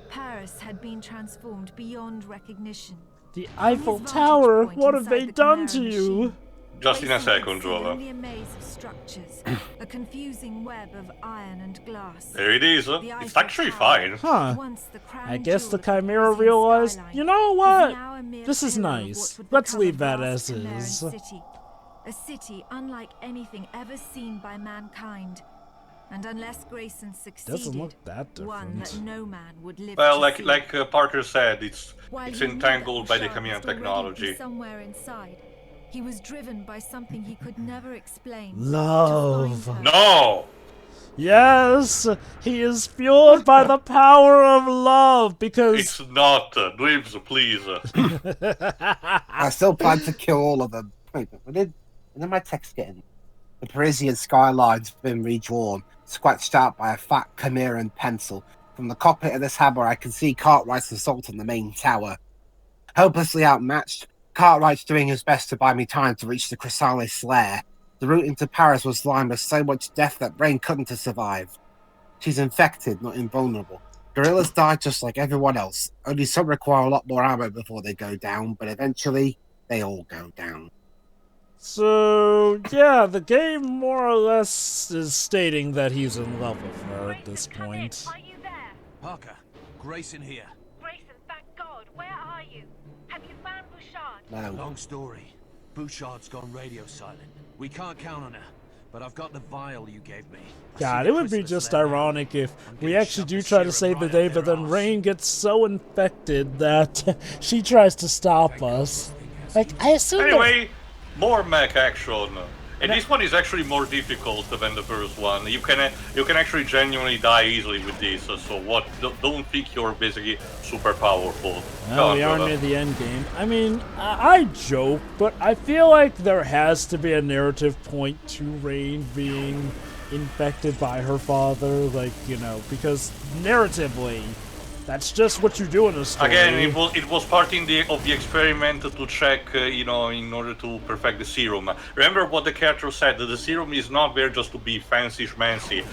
Paris had been transformed beyond recognition. The Eiffel Tower? What have they done to you? Just in a second, Jova. Only a maze of structures, a confusing web of iron and glass. There it is. It's actually fine. Huh. I guess the Chimera realized, you know what? This is nice. Let's leave that as is. A city unlike anything ever seen by mankind. And unless Grayson succeeded, doesn't look that different. One that no man would live well, to like Parker said, it's While entangled by the Chimeran technology. Somewhere inside, he was driven by something he could never explain. Love. No! Yes, he is fueled by the power of love because It's not. Dreams, please. I still plan to kill all of them. Wait, but when did my text get in? The Parisian skyline's been redrawn, scratched out by a fat Chimeran pencil. From the cockpit of this hammer, I can see Cartwright's assault on the main tower. Hopelessly outmatched, Cartwright's doing his best to buy me time to reach the Chrysalis Lair. The route into Paris was lined with so much death that Brain couldn't have survived. She's infected, not invulnerable. Guerrillas die just like everyone else. Only some require a lot more ammo before they go down, but eventually, they all go down. So, yeah, the game more or less is stating that he's in love with her at this point. Are you there? Parker, Grayson here. Grayson, thank God. Where are you? Have you found Bouchard? No. Long story. Bouchard's gone radio silent. We can't count on her, but I've got the vial you gave me. God, it would be just ironic if we actually do try to save the day, but then Rain gets so infected that she tries to stop us. Like, I assume Anyway, more mech action. And this one is actually more difficult than the first one. You can actually genuinely die easily with this. So what? Don't think you're basically super powerful. Well, we are near the end game. I mean, I joke, but I feel like there has to be a narrative point to Rain being infected by her father, like, you know, because narratively, that's just what you do in a story. Again, it was part of the experiment to check, you know, in order to perfect the serum. Remember what the character said, that the serum is not there just to be fancy schmancy.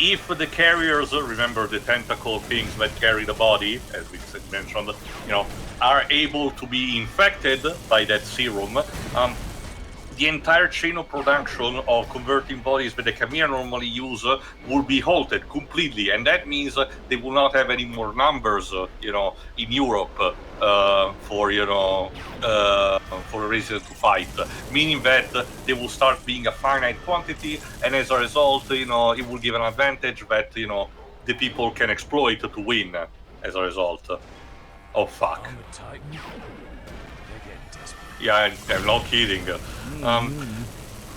If the carriers, remember the tentacle things that carry the body, as we mentioned, you know, are able to be infected by that serum, the entire chain of production of converting bodies that the Chimeran normally use will be halted completely, and that means they will not have any more numbers, you know, in Europe for a reason to fight. Meaning that they will start being a finite quantity, and as a result, you know, it will give an advantage that, you know, the people can exploit to win. As a result. Oh fuck. Yeah, I'm not kidding.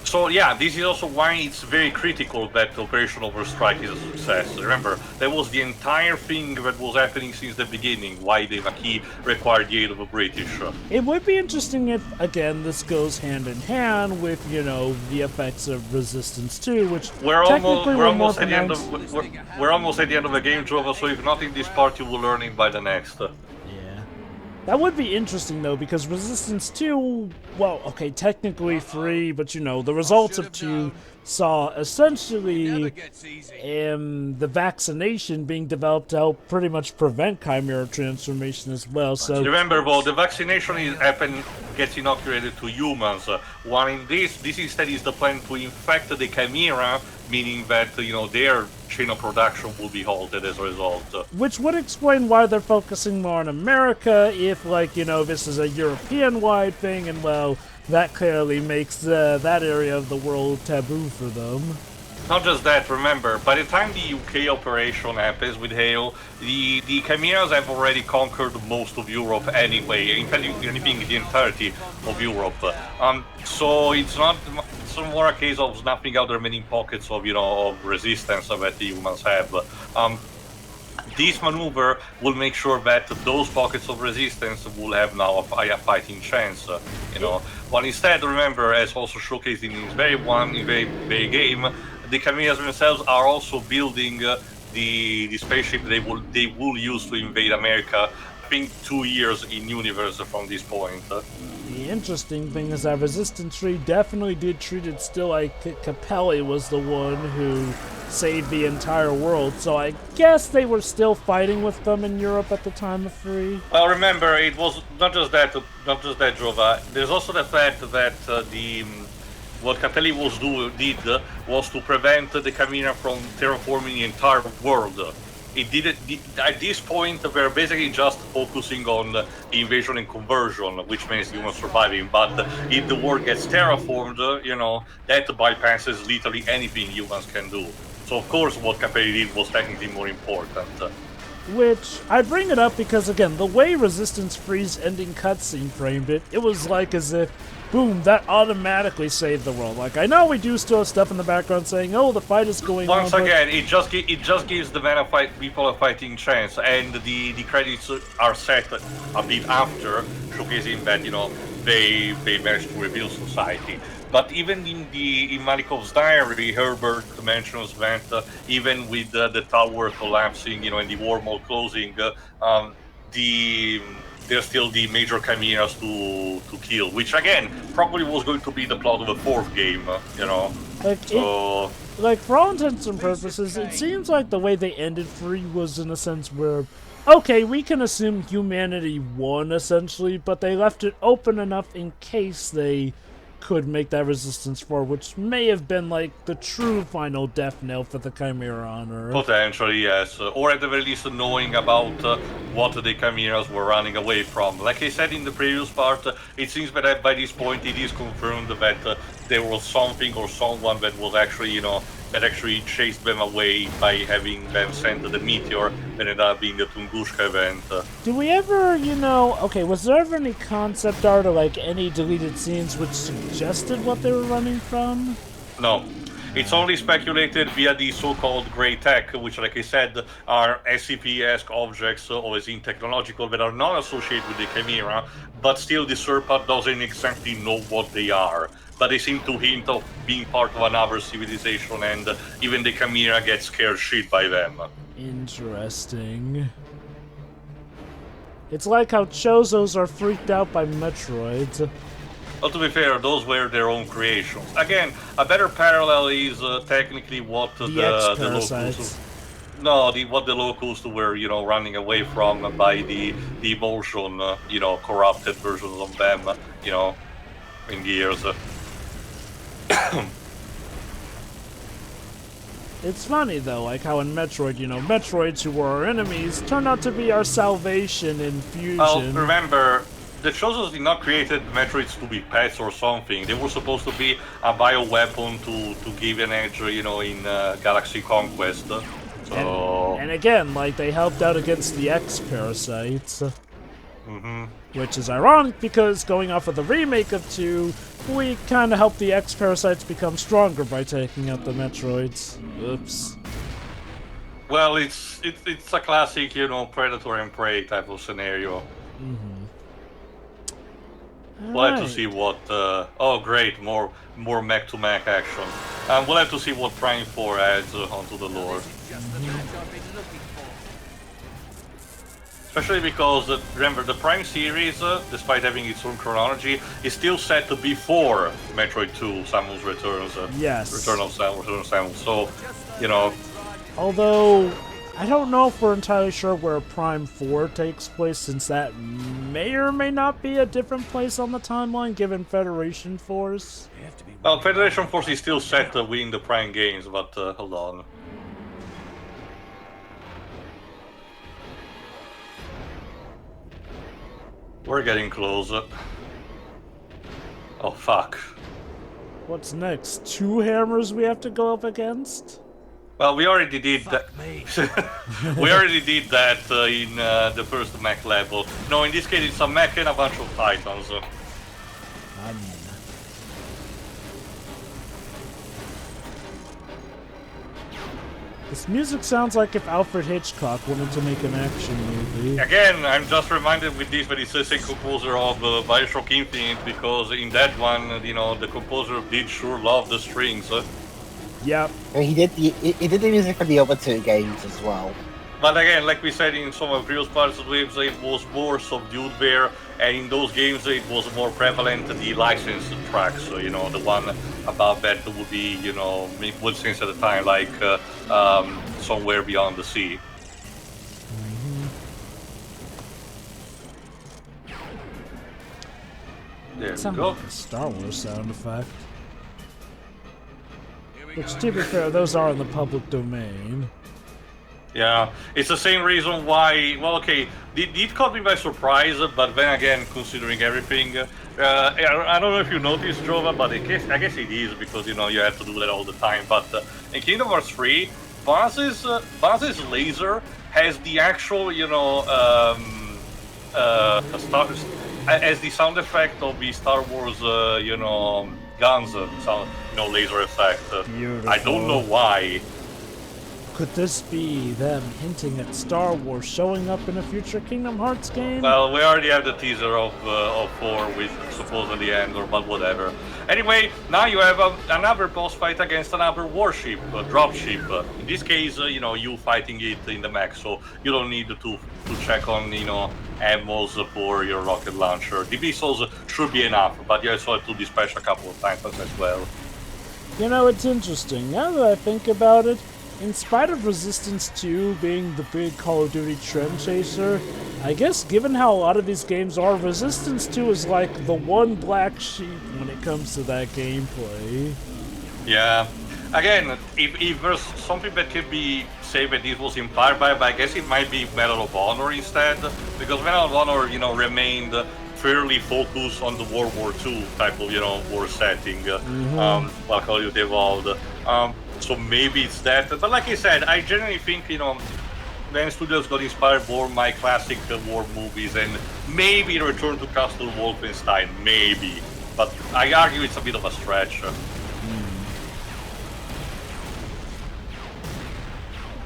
So yeah, this is also why it's very critical that Operation Overstrike is a success. Remember, that was the entire thing that was happening since the beginning, why the Maquis required the aid of the British. It would be interesting if, again, this goes hand in hand with, you know, the effects of Resistance 2, which we're almost at the end of the game, Jova, so if not in this part, you will learn it by the next. That would be interesting, though, because Resistance 2, well, okay, technically 3, but, you know, the results of 2 saw essentially the vaccination being developed to help pretty much prevent Chimera transformation as well, so... Remember, though, the vaccination gets inoculated to humans, while in this instead is the plan to infect the Chimera, meaning that, you know, their chain of production will be halted as a result. Which would explain why they're focusing more on America if, like, you know, this is a European-wide thing, and, well, that clearly makes that area of the world taboo for them. Not just that, remember, by the time the UK operation happens with Hale, the Chimeras have already conquered most of Europe anyway, in fact, anything the entirety of Europe. So it's more a case of snapping out the remaining pockets of, you know, of resistance that the humans have. This maneuver will make sure that those pockets of resistance will have now a fighting chance, you know. While instead, remember, as also showcased in this very game, the Chimeras themselves are also building the spaceship they will use to invade America. I think 2 years in universe from this point. The interesting thing is that Resistance 3 definitely did treat it still like Capelli was the one who save the entire world. So I guess they were still fighting with them in Europe at the time of Free. Well, remember, it was not just that, Jova. There's also the fact that what Catelli did was to prevent the Chimeran from terraforming the entire world. It didn't. At this point, we're basically just focusing on the invasion and conversion, which means humans surviving. But if the world gets terraformed, you know, that bypasses literally anything humans can do. So of course, what Capelli did was technically more important. Which, I bring it up because, again, the way Resistance Free's ending cutscene framed it, it was like as if, boom, that automatically saved the world. Like, I know we do still have stuff in the background saying, oh, the fight is going on. Once again, it just gives the people a fighting chance, and the credits are set a bit after, showcasing that, you know, they managed to rebuild society. But even in Malikov's diary, Herbert mentions that even with the tower collapsing, you know, and the wormhole closing, there's still the major chimeras to kill, which again probably was going to be the plot of the fourth game, you know. Like for all intents and purposes, it seems like the way they ended Free was in a sense where, okay, we can assume humanity won essentially, but they left it open enough in case they could make that Resistance 4, which may have been like the true final death knell for the Chimera on Earth. Potentially, yes. Or at the very least knowing about what the Chimeras were running away from. Like I said in the previous part, it seems that by this point it is confirmed that there was something or someone that was actually, you know, that actually chased them away by having them send the meteor that ended up being the Tunguska event. Do we ever, you know, okay, was there ever any concept art or like any deleted scenes which suggested what they were running from? No. It's only speculated via the so-called grey tech, which, like I said, are SCP-esque objects, or as in technological, that are not associated with the Chimera, but still the Serpa doesn't exactly know what they are. But they seem to hint of being part of another civilization, and even the Chimera gets scared shit by them. Interesting. It's like how Chozos are freaked out by Metroids. Well, to be fair, those were their own creations. Again, a better parallel is technically what the locals... No, what the locals were, you know, running away from by the emotion, you know, corrupted versions of them, you know, in Gears. It's funny though, like how in Metroid, you know, Metroids who were our enemies turned out to be our salvation in Fusion. Well, remember, the Chozos did not create Metroids to be pets or something. They were supposed to be a bioweapon to give an edge, you know, in Galaxy Conquest. So... And again, like, they helped out against the X-Parasites. Which is ironic because going off of the remake of 2, we kind of helped the X-Parasites become stronger by taking out the Metroids. Oops. Well, it's a classic, you know, predator and prey type of scenario. We'll have to see what... oh, great, more mech-to-mech action. We'll have to see what Prime 4 adds onto the lore. Especially because, remember, the Prime series, despite having its own chronology, is still set before Metroid 2, Samus Returns. Yes. Return of Samus. So, you know... Although, I don't know if we're entirely sure where Prime 4 takes place, since that may or may not be a different place on the timeline, given Federation Force. Well, Federation Force is still set within the Prime games, but hold on. We're getting closer. Oh, fuck. What's next? 2 hammers we have to go up against? Well, we already did that. We already did that in the first mech level. No, in this case it's a mech and a bunch of titans. This music sounds like if Alfred Hitchcock wanted to make an action movie. Again, I'm just reminded with this that it's the same composer of Bioshock Infinite, because in that one, you know, the composer did sure love the strings. Yep. And he did the music for the other 2 games as well. But again, like we said in some of the previous parts of the games, it was more subdued there, and in those games it was more prevalent the licensed tracks. So, the one about that would be, wood since at the time, like Somewhere Beyond the Sea. There we go. Like a Star Wars sound effect. Which, to be fair, those are in the public domain. Yeah, it's the same reason why. Well, okay, it caught me by surprise, but then again, considering everything, I don't know if you noticed, Jova, but I guess it is because you have to do that all the time. But in Kingdom Hearts 3, Buzz's laser has the actual, as the sound effect of the Star Wars, guns, laser effect. I don't know why. Could this be them hinting at Star Wars showing up in a future Kingdom Hearts game? Well, we already have the teaser of 4 with supposedly Endor, but whatever. Anyway, now you have another boss fight against another warship, dropship. In this case, you fighting it in the mech, so you don't need to check on, ammos for your rocket launcher. The missiles should be enough, but you also have to dispatch a couple of times as well. It's interesting. Now that I think about it, in spite of Resistance 2 being the big Call of Duty trend chaser, I guess given how a lot of these games are, Resistance 2 is like the one black sheep when it comes to that gameplay. Yeah. Again, if there's something that can be said that this was inspired by, but I guess it might be Medal of Honor instead, because Medal of Honor, remained fairly focused on the World War II type of, war setting, while Call of Duty evolved. So maybe it's that, but like I said, I generally think, then studios got inspired more by classic war movies and maybe Return to Castle Wolfenstein, maybe. But I argue it's a bit of a stretch.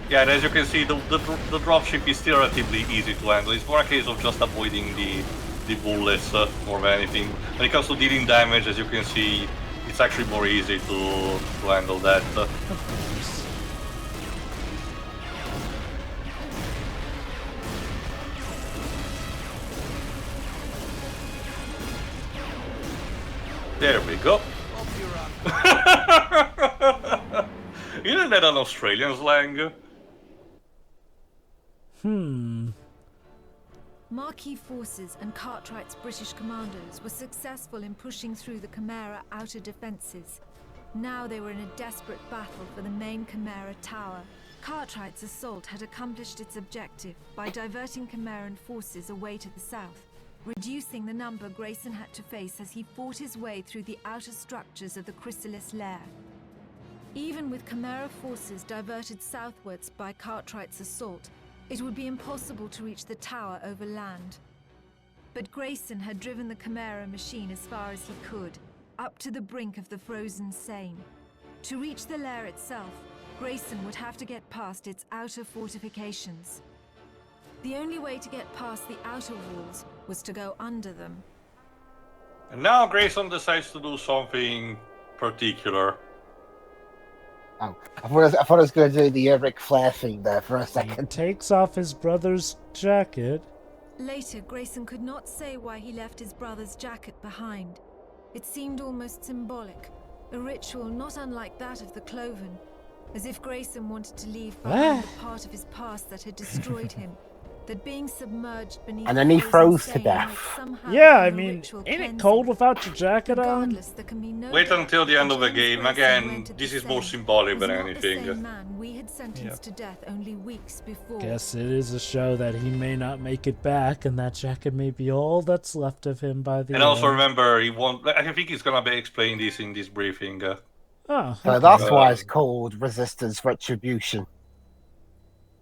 Yeah, and as you can see, the dropship is still relatively easy to handle. It's more a case of just avoiding the bullets more than anything. When it comes to dealing damage, as you can see, it's actually more easy to handle that. There we go. Isn't that an Australian slang? Marquis forces and Cartwright's British commandos were successful in pushing through the Chimera outer defenses. Now they were in a desperate battle for the main Chimera tower. Cartwright's assault had accomplished its objective by diverting Chimeran forces away to the south, reducing the number Grayson had to face as he fought his way through the outer structures of the Chrysalis Lair. Even with Chimera forces diverted southwards by Cartwright's assault, it would be impossible to reach the tower over land. But Grayson had driven the Chimera machine as far as he could, up to the brink of the frozen Seine. To reach the lair itself, Grayson would have to get past its outer fortifications. The only way to get past the outer walls was to go under them. And now Grayson decides to do something particular. Oh, I thought I was going to do the Ric Flair thing there for a second. He takes off his brother's jacket. Later, Grayson could not say why he left his brother's jacket behind. It seemed almost symbolic, a ritual not unlike that of the Cloven, as if Grayson wanted to leave behind the part of his past that had destroyed him, that being submerged beneath and then he froze to death. Yeah, I mean, ain't it cold without your jacket on? No Wait until the end of the game. Again, this is more symbolic than anything. Man we had sentenced to death only weeks before. Guess it is a show that he may not make it back, and that jacket may be all that's left of him by the And also remember, he won't. I think he's gonna be explaining this in this briefing. Oh, So that's why it's called Resistance Retribution.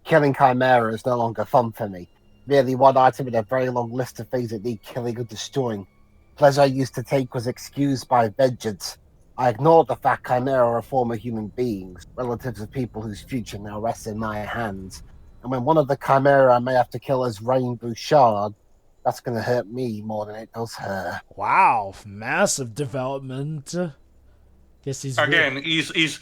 Killing Chimera is no longer fun for me. Merely one item in a very long list of things that need killing or destroying. Pleasure I used to take was excused by vengeance. I ignored the fact Chimera are former human beings, relatives of people whose future now rests in my hands. And when one of the Chimera I may have to kill is Rain Bouchard, that's going to hurt me more than it does her. wow, massive development. Guess he's Again, he's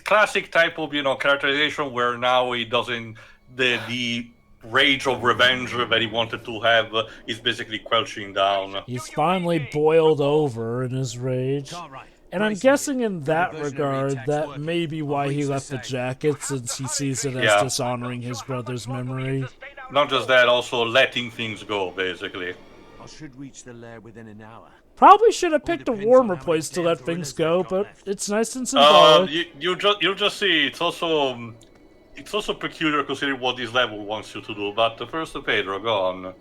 classic type of characterization where now he doesn't the rage of revenge that he wanted to have is basically quelching down. He's finally boiled over in his rage. Cartwright, And I'm Grayson, guessing in that reversionary regard, attack's that working. may be why he left the jacket, since he sees it as Yeah. dishonoring his brother's memory. Not just that, also letting things go, basically. I should reach the lair within an hour. Probably should have picked a depends on warmer how place to many let damn things gorillas go, they've got but left. it's nice and symbolic. You'll just see. It's also peculiar considering what this level wants you to do. But first, Pedro, go on.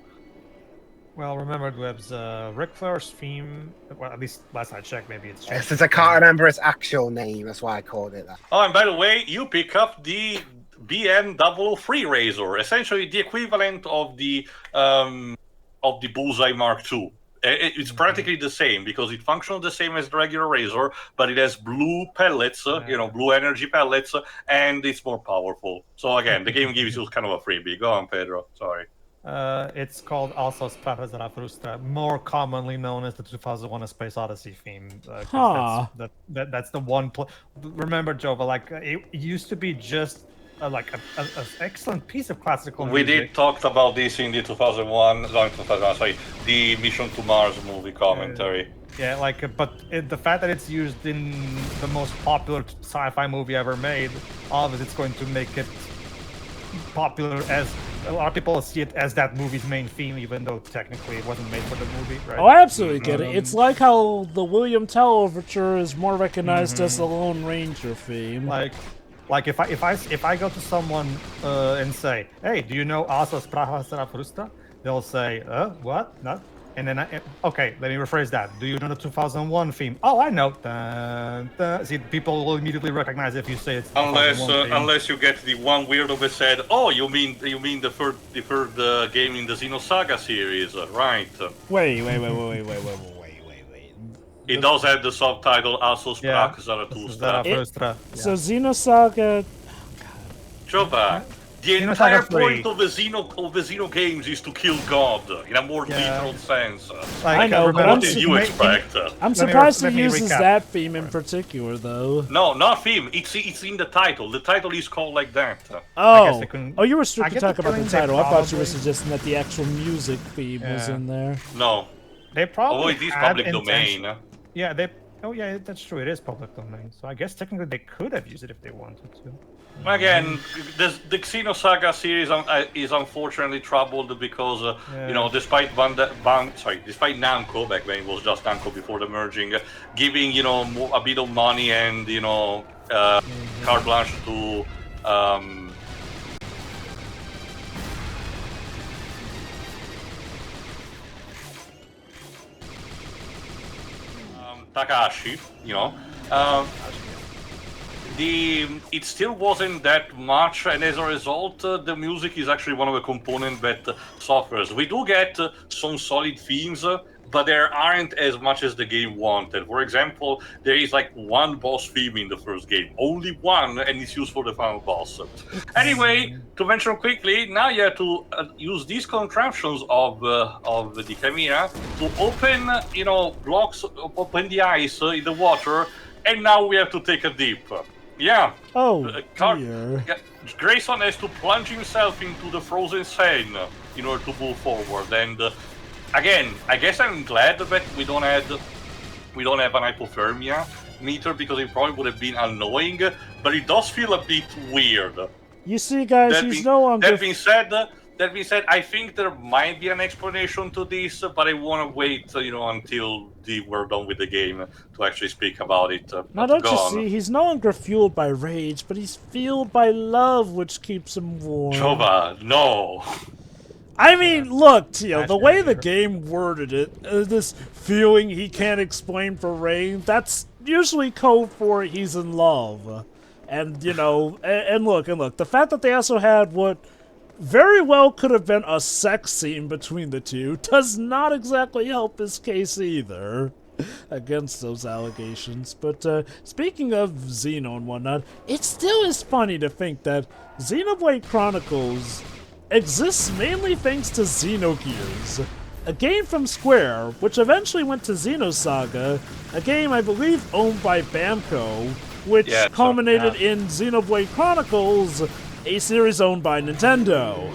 Well, remember, Dwebs, Ric Flair's theme, well, at least last I checked, maybe it's changed. Since I can't remember its actual name, that's why I called it that. Oh, and by the way, you pick up the BN003 Razor, essentially the equivalent of the Bullseye Mark II. It's practically the same because it functions the same as the regular Razor, but it has blue pellets, blue energy pellets, and it's more powerful. So again, the game gives you kind of a freebie. Go on, Pedro. Sorry. It's called also Sprawa Zarathustra, more commonly known as the 2001: A Space Odyssey theme. That's the one. Remember, Jova, like it used to be just like an excellent piece of classical We music. did talk about this in the the Mission to Mars movie commentary. Yeah, but the fact that it's used in the most popular sci-fi movie ever made, obviously it's going to make it popular, as a lot of people see it as that movie's main theme, even though technically it wasn't made for the movie, right? Oh, I absolutely get it. It's like how the William Tell Overture is more recognized as the Lone Ranger theme. Like if I go to someone and say, "Hey, do you know also Sprawa Zarathustra?" They'll say, what? No. And then okay, let me rephrase that. Do you know the 2001 theme? Oh, I know. Dun, dun. See, people will immediately recognize if you say it's Unless you get the one weirdo that said, "Oh, you mean the third game in the Xenosaga series, right?" Wait. It does have the subtitle also Sprawa Zarathustra. Zarathustra. So Xenosaga... Jova, the entire point of the Xeno games is to kill God in a more literal sense. I know, but what did you expect? I'm surprised let he me uses recap. that theme in particular, though. No, not theme. It's in the title. The title is called like that. Oh, couldn't- you were strictly I get the talking about the feeling they title. I thought you were probably- suggesting that the actual music theme was Yeah. in there. No. They probably Oh, it is had public intention- domain. Yeah, that's true. It is public domain. So I guess technically they could have used it if they wanted to. Again, the Xenosaga series is unfortunately troubled because despite despite Namco, back when it was just Namco before the merging, giving a bit of money and carte blanche to Takahashi, it still wasn't that much, and as a result, the music is actually one of the components that suffers. We do get some solid themes, but there aren't as much as the game wanted. For example, there is like one boss theme in the first game, only one, and it's used for the final boss. Anyway, to mention quickly, now you have to use these contraptions of the Chimera to open, blocks, open the ice in the water, and now we have to take a dip. Yeah. Oh, dear. Grayson has to plunge himself into the frozen sand in order to move forward. And again, I guess I'm glad that we don't have an hypothermia meter, because it probably would have been annoying. But it does feel a bit weird. You see, guys, he's no longer... That being said, I think there might be an explanation to this, but I want to wait, until we're done with the game to actually speak about it. Now, don't you see, he's no longer fueled by rage, but he's fueled by love, which keeps him warm. Jova, no. I mean, look, Teal, the way the game worded it, this feeling he can't explain for Rain, that's usually code for he's in love. And, and look, the fact that they also had what very well could have been a sex scene between the two does not exactly help his case either against those allegations. But speaking of Xeno and whatnot, it still is funny to think that Xenoblade Chronicles exists mainly thanks to Xenogears, a game from Square, which eventually went to Xenosaga, a game I believe owned by Bamco, which culminated in Xenoblade Chronicles, which, as far as I know, is the only Xenoblade game that a series owned by Nintendo.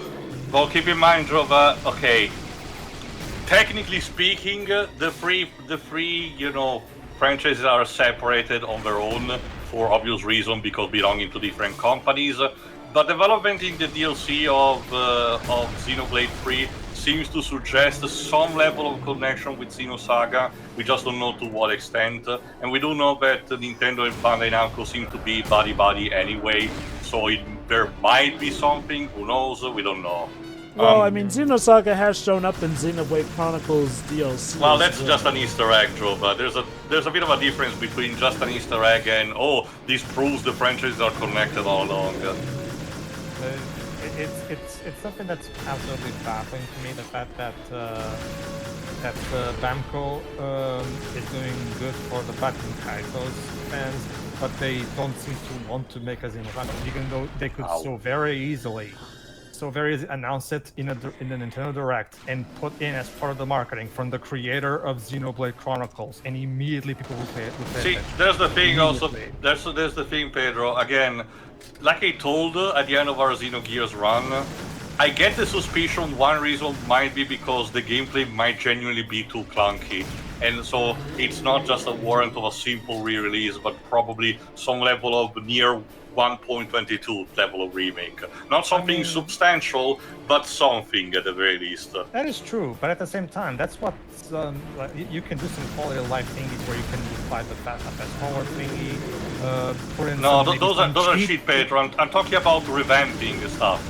Well, keep in mind, Drova, okay, technically speaking, the three, franchises are separated on their own for obvious reason because belonging to different companies. But development in the DLC of Xenoblade 3 seems to suggest some level of connection with Xenosaga. We just don't know to what extent. And we do know that Nintendo and Bandai Namco seem to be buddy-buddy anyway. So there might be something, who knows, we don't know. Well, I mean, Xenosaga has shown up in Xenoblade Chronicles DLC. Well, that's just an Easter egg, Drova. There's a bit of a difference between just an Easter egg and, oh, this proves the franchises are connected all along. It's something that's absolutely baffling to me, the fact that Bamco is doing good for the Batten Kaitos fans, but they don't seem to want to make a Xenosaga, even though they could so very easily announce it in the Nintendo Direct and put in as part of the marketing from the creator of Xenoblade Chronicles, and immediately people will pay attention. See, there's the thing also. There's the thing, Pedro. Again, like I told at the end of our Xenogears run, I get the suspicion one reason might be because the gameplay might genuinely be too clunky. And so it's not just a warrant of a simple re-release, but probably some level of near 1.22 level of remake. Not something substantial, but something at the very least. That is true, but at the same time, that's what you can do some quality of life thingies where you can apply the fast forward thingy. Put in no, those are cheat, Pedro. I'm talking about revamping stuff.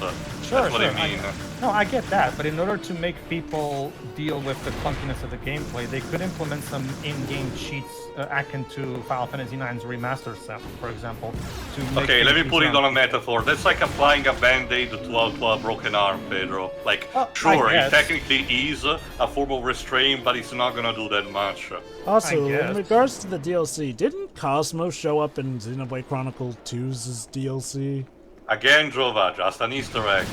Sure, that's what I mean. No, I get that, but in order to make people deal with the clunkiness of the gameplay, they could implement some in-game cheats akin to Final Fantasy IX's remaster set, for example. Okay, let me put it on a metaphor. That's like applying a band-aid to a broken arm, Pedro. Like, sure, it technically is a form of restraint, but it's not gonna do that much. Also, in regards to the DLC, didn't Cosmos show up in Xenoblade Chronicles 2's DLC? Again, Drova, just an Easter egg.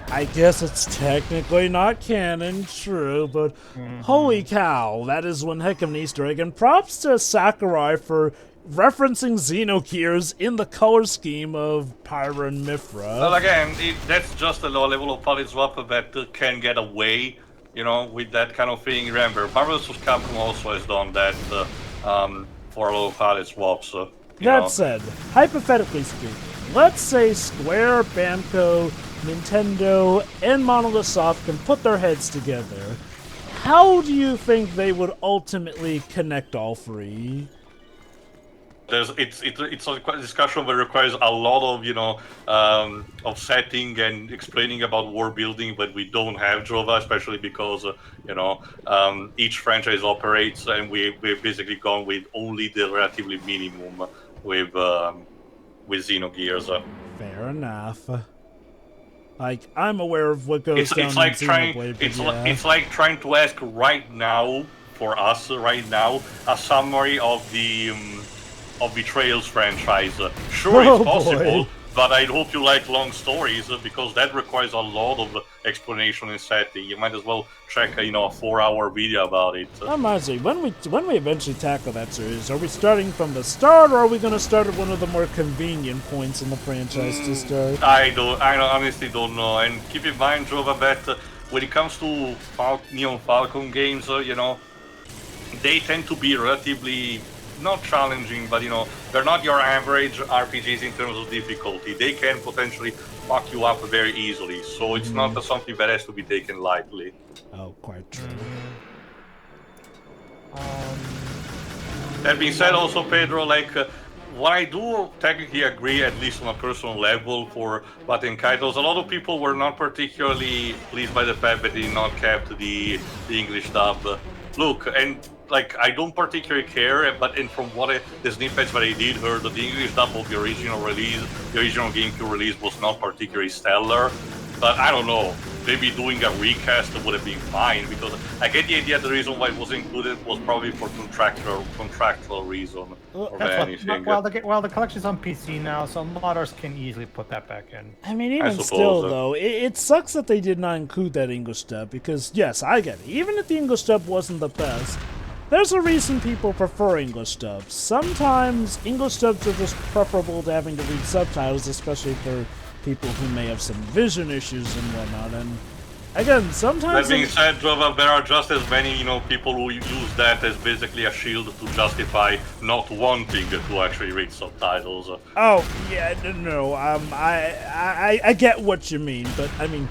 I guess it's technically not canon, true, but holy cow, that is one heck of an Easter egg, and props to Sakurai for referencing Xenogears in the color scheme of Pyra and Mithra. Well, again, that's just a low level of palette swap that can get away, with that kind of thing. Remember, Marvel vs. Capcom also has done that for low palette swaps. That said, hypothetically speaking, let's say Square, Bamco, Nintendo, and Monolith Soft can put their heads together. How do you think they would ultimately connect all three? It's a discussion that requires a lot of of setting and explaining about world building that we don't have, Drova, especially because each franchise operates and we've basically gone with only the relatively minimum with Xenogears. Fair enough. Like, I'm aware of what goes down in Xenoblade, it's like trying to ask right now, for us right now, a summary of the Betrayals franchise. Sure, it's possible, but I hope you like long stories because that requires a lot of explanation and setting. You might as well check a 4-hour video about it. I'm asking, when we eventually tackle that series, are we starting from the start, or are we going to start at one of the more convenient points in the franchise to start? I honestly don't know. And keep in mind, Drova, that when it comes to Neon Falcon games, they tend to be relatively not challenging, but they're not your average RPGs in terms of difficulty. They can potentially fuck you up very easily, so it's not something that has to be taken lightly. Oh, quite true. That being said, also, Pedro, what I do technically agree, at least on a personal level, for Batten Kaitos, a lot of people were not particularly pleased by the fact that they did not kept the English dub. Look, and I don't particularly care, but from the snippets that I did hear, the English dub of the original GameCube release was not particularly stellar. But I don't know, maybe doing a recast would have been fine, because I get the idea the reason why it was included was probably for contractual reason. Well, the collection's on PC now, so modders can easily put that back in. I mean, even still, though, it sucks that they did not include that English dub, because, yes, I get it. Even if the English dub wasn't the best, there's a reason people prefer English dubs. Sometimes English dubs are just preferable to having to read subtitles, especially for people who may have some vision issues and whatnot. And again, sometimes... That being said, Drova, there are just as many, people who use that as basically a shield to justify not wanting to actually read subtitles. Oh, yeah, no, I get what you mean, but, I mean,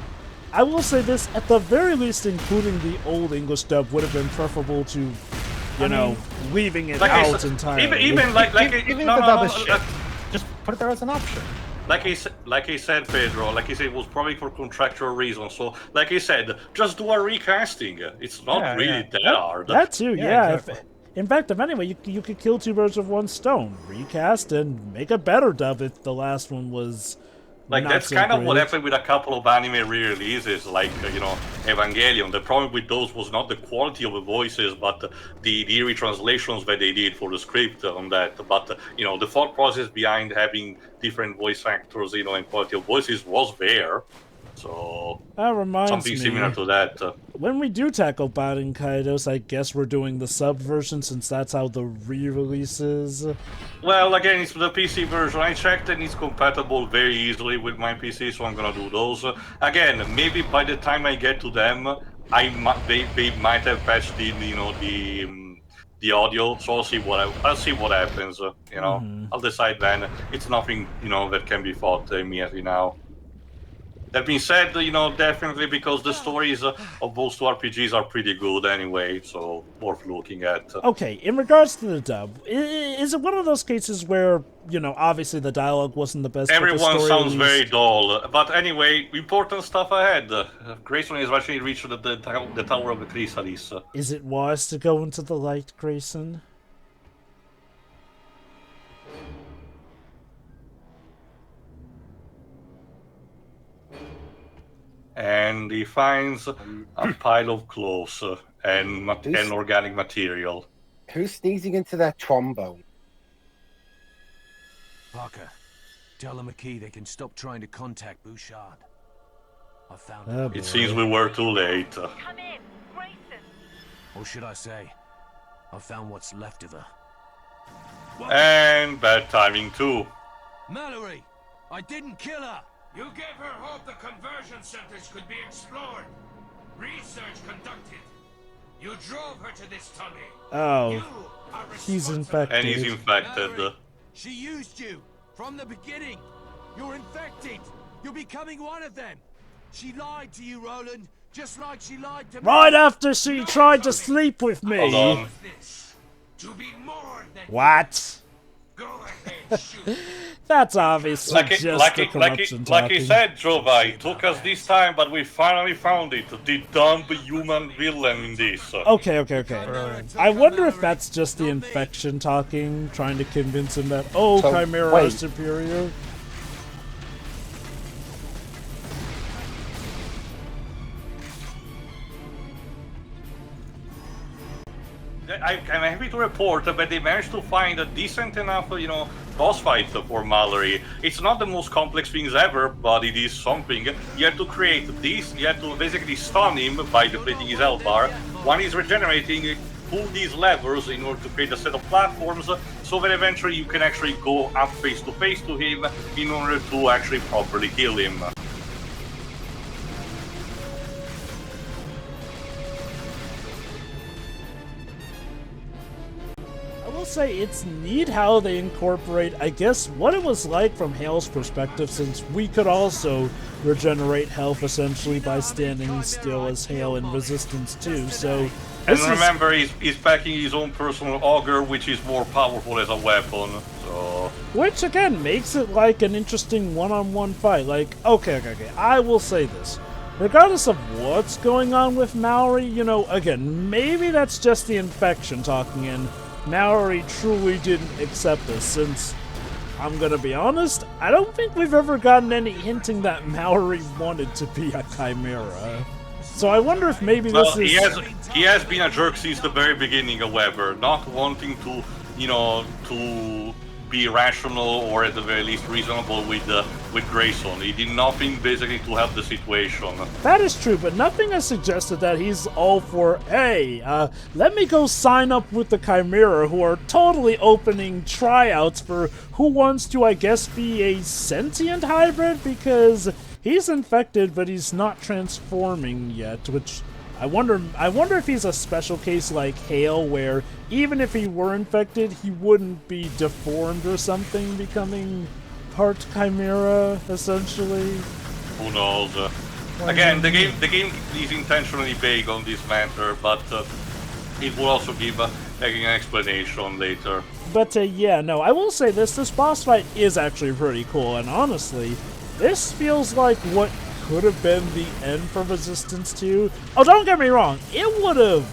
I will say this, at the very least, including the old English dub would have been preferable to, leaving it out entirely. Even if the dub is shit, just put it there as an option. Like I said, Pedro, like I said, it was probably for contractual reasons. So, like I said, just do a recasting. It's not really that hard. That too, yeah. Exactly. In fact, if anyway, you could kill two birds with one stone. Recast and make a better dub if the last one was like, not that's so kind of what great. happened with a couple of anime re-releases, like, Evangelion. The problem with those was not the quality of the voices, but the retranslations that they did for the script on that. But, the thought process behind having different voice actors, and quality of voices was there. So, that reminds something me, similar to that. When we do tackle Baden Kaidos, I guess we're doing the sub version since that's how the re-release is. Well, again, it's the PC version. I checked and it's compatible very easily with my PC, so I'm gonna do those. Again, maybe by the time I get to them, they might have patched in, the audio. So I'll see what happens. I'll decide then. It's nothing, that can be fought immediately now. That being said, definitely because the stories of those two RPGs are pretty good anyway, so worth looking at. Okay, in regards to the dub, is it one of those cases where, obviously the dialogue wasn't the best? Everyone but the story sounds very dull. But anyway, important stuff ahead. Grayson is actually reached the Tower of the Chrysalis. Is it wise to go into the light, Grayson? And he finds a pile of clothes and organic material. Who's sneezing into their trombone? Parker, tell the McKee they can stop trying to contact Bouchard. I found It seems we were too late. Come in, Grayson. Or should I say, I found what's left of her. And bad timing too. Mallory, I didn't kill her. You gave her hope the conversion centers could be explored. Research conducted. You drove her to this tunnel. Oh, You are he's responsible. infected. And he's infected. Mallory, she used you from the beginning. You're infected. You're becoming one of them. She lied to you, Roland, just like she lied to me. Right after she tried to sleep with me. Hold on. This to be more than What? Go ahead, shoot. That's obviously just the corruption like talking. he said, Jova, it took us this time, but we finally found it. The dumb human villain in this. Okay. I wonder if that's just the infection talking, trying to convince him that, So, Chimera are wait. superior. I'm happy to report that they managed to find a decent enough, boss fight for Mallory. It's not the most complex things ever, but it is something. You have to create this, you have to basically stun him by depleting his health bar. When he's regenerating, pull these levers in order to create a set of platforms, so that eventually you can actually go up face to face to him in order to actually properly kill him. I will say it's neat how they incorporate, I guess, what it was like from Hale's perspective, since we could also regenerate health essentially by standing still as Hale in Resistance too, so... And remember, he's packing his own personal auger, which is more powerful as a weapon, so... Which, again, makes it like an interesting one-on-one fight. Like, okay, I will say this. Regardless of what's going on with Mallory, again, maybe that's just the infection talking in. Mallory truly didn't accept this, since, I'm gonna be honest, I don't think we've ever gotten any hinting that Mallory wanted to be a Chimera. So I wonder if maybe this is... He has been a jerk since the very beginning, however, not wanting to, to be rational or at the very least reasonable with Grayson. He did nothing basically to help the situation. That is true, but nothing has suggested that he's all for, hey, let me go sign up with the Chimera, who are totally opening tryouts for who wants to, I guess, be a sentient hybrid, because he's infected, but he's not transforming yet, which I wonder if he's a special case like Hale, where even if he were infected, he wouldn't be deformed or something, becoming part Chimera, essentially. Who knows? Again, the game is intentionally vague on this matter, but it will also give an explanation later. But yeah, no, I will say this boss fight is actually pretty cool, and honestly, this feels like what could have been the end for Resistance 2. Oh, don't get me wrong, it would have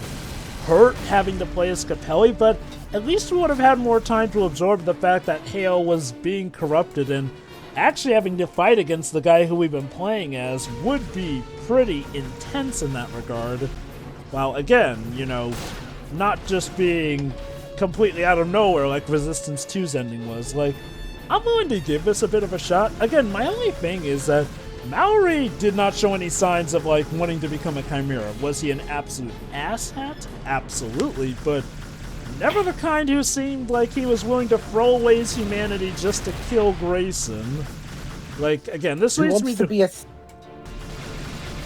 hurt having to play as Capelli, but at least we would have had more time to absorb the fact that Hale was being corrupted, and actually having to fight against the guy who we've been playing as would be pretty intense in that regard. While again, you know, not just being completely out of nowhere like Resistance 2's ending was. Like, I'm willing to give this a bit of a shot. Again, my only thing is that Mallory did not show any signs of, like, wanting to become a Chimera. Was he an absolute asshat? Absolutely, but never the kind who seemed like he was willing to throw away his humanity just to kill Grayson. Like, again, this leads me to be a...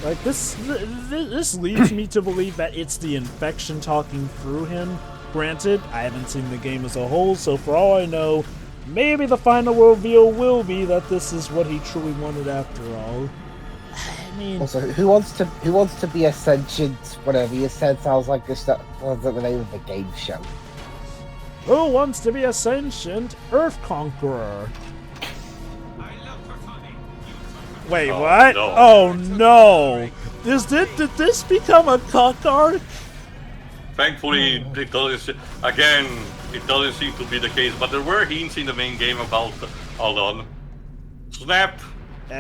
Like, this leads me to believe that it's the infection talking through him. Granted, I haven't seen the game as a whole, so for all I know, maybe the final reveal will be that this is what he truly wanted after all. I mean... Also, who wants to be a sentient, whatever you said, sounds like this, the name of a game show. Who wants to be a sentient Earth Conqueror? Wait, what? No. Oh no! Did this become a cuck arc? Thankfully, it doesn't. Again, it doesn't seem to be the case. But there were hints in the main game about. Hold on. Snap.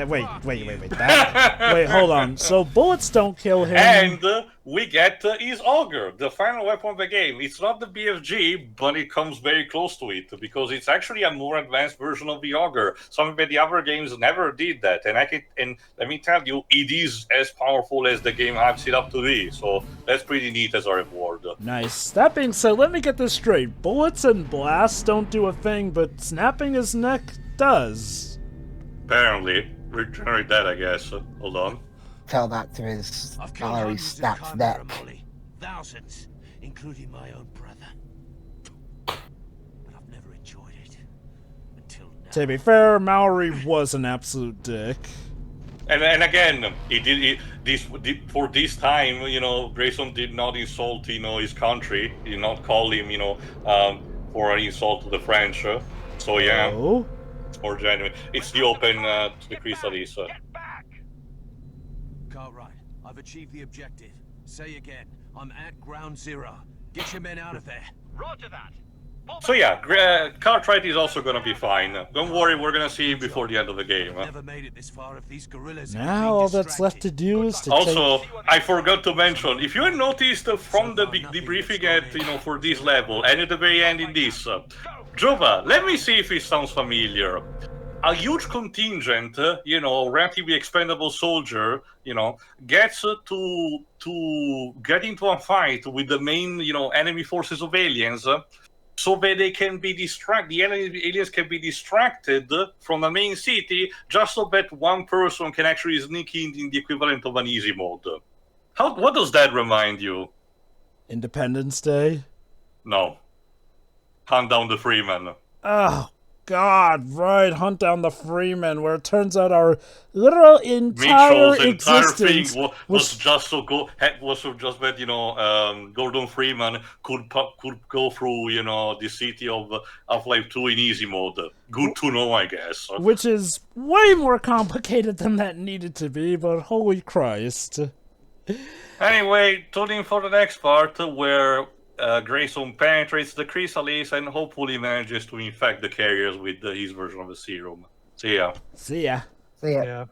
Wait. Wait, hold on. So bullets don't kill him. And we get his auger, the final weapon of the game. It's not the BFG, but it comes very close to it because it's actually a more advanced version of the auger. Some of the other games never did that, and let me tell you, it is as powerful as the game hypes it up to be. So that's pretty neat as a reward. Nice. That being said, let me get this straight. Bullets and blasts don't do a thing, but snapping his neck does. Apparently. Regenerate that, I guess. Hold on. Tell that to his Mallory snapped neck. Thousands, including my own brother. But I've never enjoyed it until now. To be fair, Mallory was an absolute dick. And again, for this time, you know, Grayson did not insult, you know, his country. He did not call him, you know, for an insult to the French. So yeah. Oh? More genuine. It's the open to the Chrysalis. Cartwright, I've achieved the objective. Say again, I'm at ground zero. Get your men out of there. Roger that. So yeah, Cartwright is also gonna be fine. Don't worry, we're gonna see him before the end of the game. Never made it this far if these guerrillas now all that's left to do is to also, I forgot to mention, if you had noticed from the debriefing at, you know, for this level, and at the very end in this, Jova, let me see if it sounds familiar. A huge contingent, you know, relatively expendable soldier, you know, gets to get into a fight with the main, you know, enemy forces of aliens, so that they can be the aliens can be distracted from the main city, just so that one person can actually sneak in the equivalent of an easy mode. What does that remind you? Independence Day? No. Hunt down the Freeman. Oh, God, right. Hunt down the Freeman, where it turns out our literal entire existence was just that, you know, Gordon Freeman could go through, you know, the city of Half-Life 2 in easy mode. Good to know, I guess. Which is way more complicated than that needed to be, but holy Christ. Anyway, tune in for the next part, where Grayson penetrates the Chrysalis and hopefully manages to infect the carriers with his version of the serum. See ya. See ya. See ya. Yeah.